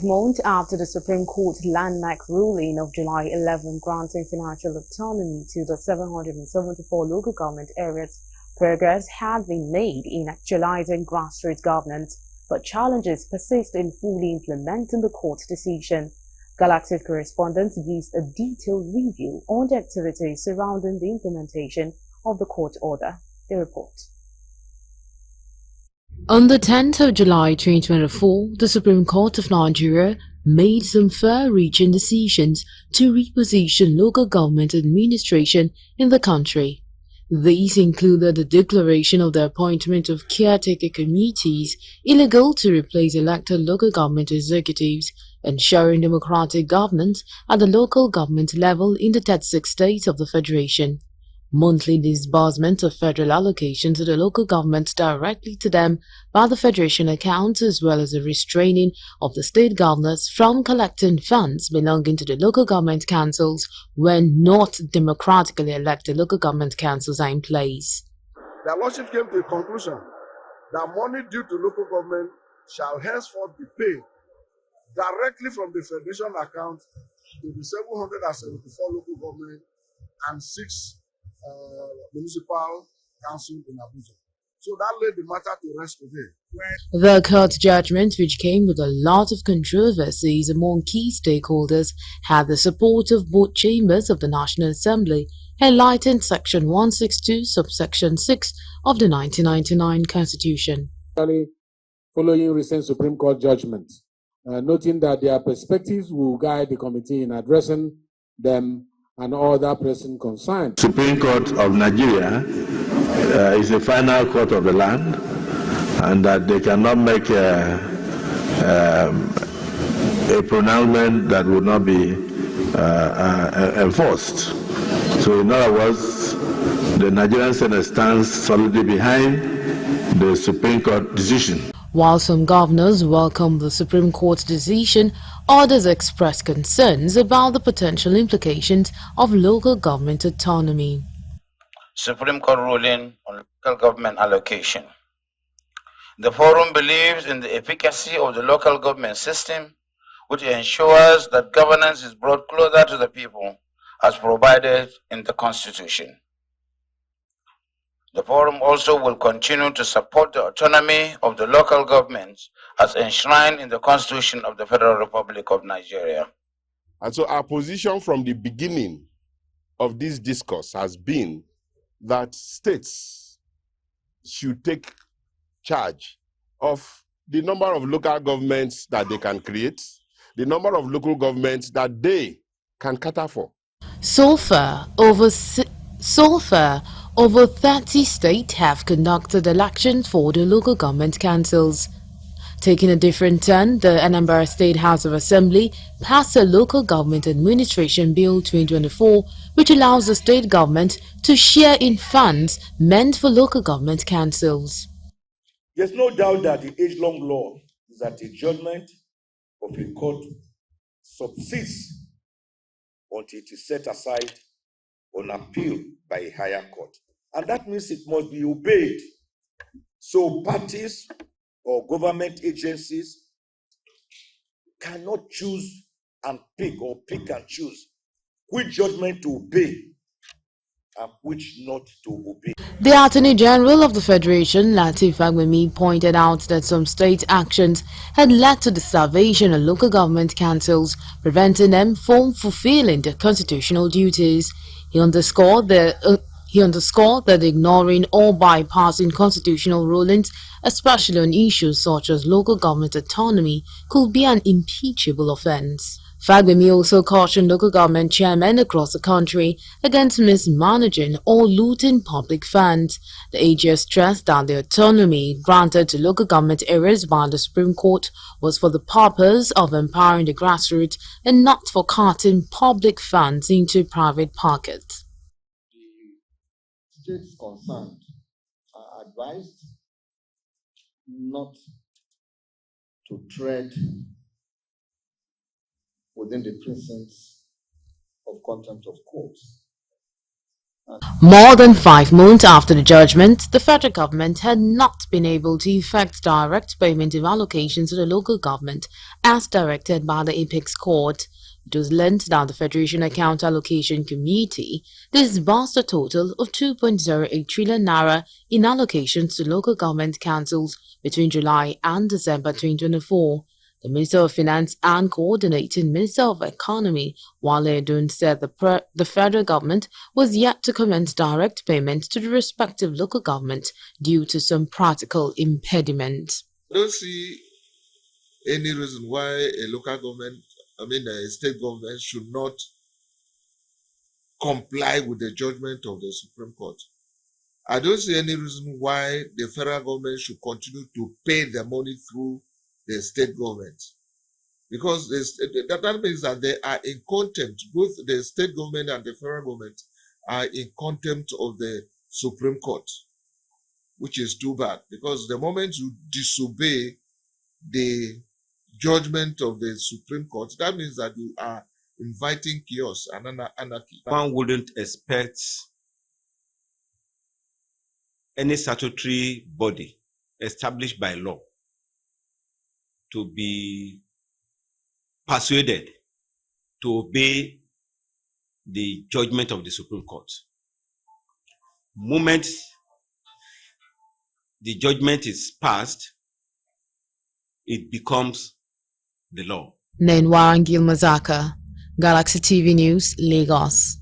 months after the Supreme Court landmark ruling of July 11 granting financial autonomy to the 774 local government areas, progress had been made in actualizing grassroots governance, but challenges persist in fully implementing the court's decision. Galactic correspondents used a detailed review on the activities surrounding the implementation of the court order. They report. On the 10th of July 2024, the Supreme Court of Nigeria made some far-reaching decisions to reposition local government administration in the country. These included the declaration of the appointment of caretaker committees illegal to replace elected local government executives, ensuring democratic governance at the local government level in the 36 states of the Federation. Monthly disbursement of federal allocations to the local governments directly to them by the Federation accounts, as well as the restraining of the state governors from collecting funds belonging to the local government councils when not democratically elected local government councils are in place. The Lordship came to a conclusion that money due to local government shall henceforth be paid directly from the Federation account to the 774 local government and 6 municipal council in Abuja. So that laid the matter to rest today. The court judgment, which came with a lot of controversies among key stakeholders, had the support of both chambers of the National Assembly, highlighting Section 162, subsection 6 of the 1999 Constitution. Following recent Supreme Court judgments, noting that their perspectives will guide the committee in addressing them and other persons concerned. Supreme Court of Nigeria is the final court of the land, and that they cannot make a pronouncement that would not be enforced. So in other words, the Nigerian Senate stands solidly behind the Supreme Court decision. While some governors welcomed the Supreme Court's decision, others expressed concerns about the potential implications of local government autonomy. Supreme Court ruling on local government allocation. The forum believes in the efficacy of the local government system, which ensures that governance is brought closer to the people as provided in the Constitution. The forum also will continue to support the autonomy of the local governments as enshrined in the Constitution of the Federal Republic of Nigeria. And so our position from the beginning of this discourse has been that states should take charge of the number of local governments that they can create, the number of local governments that they can cater for. So far, over 30 states have conducted elections for the local government councils. Taking a different turn, the Anambra State House of Assembly passed a Local Government Administration Bill 2024, which allows the state government to share in funds meant for local government councils. There's no doubt that the age-long law is that a judgment of a court subsists until it is set aside on appeal by a higher court. And that means it must be obeyed. So parties or government agencies cannot choose and pick and choose which judgment to obey and which not to obey. The Attorney General of the Federation, Lateef Fagbemi, pointed out that some state actions had led to the starvation of local government councils, preventing them from fulfilling their constitutional duties. He underscored that ignoring or bypassing constitutional rulings, especially on issues such as local government autonomy, could be an impeachable offense. Fagbemi also cautioned local government chairmen across the country against mismanaging or looting public funds. The AG stressed that the autonomy granted to local government areas by the Supreme Court was for the purpose of empowering the grassroots and not for carting public funds into private pockets. The states concerned are advised not to tread within the precincts of contempt of courts. More than 5 months after the judgment, the federal government had not been able to effect direct payment of allocations to the local government as directed by the Apex Court. It was learned that the Federation Account Allocation Committee disbursed a total of 2.08 trillion naira in allocations to local government councils between July and December 2024. The Minister of Finance and Coordinating Minister of Economy, Wale Edun, said the federal government was yet to commence direct payments to the respective local governments due to some practical impediments. I don't see any reason why a local government, a state government should not comply with the judgment of the Supreme Court. I don't see any reason why the federal government should continue to pay the money through the state government. Because that means that they are in contempt, both the state government and the federal government are in contempt of the Supreme Court, which is too bad. Because the moment you disobey the judgment of the Supreme Court, that means that you are inviting chaos and anarchy. One wouldn't expect any statutory body established by law to be persuaded to obey the judgment of the Supreme Court. Moment the judgment is passed, it becomes the law. Nenwarangil Mazaka, Galaxy TV News, Lagos.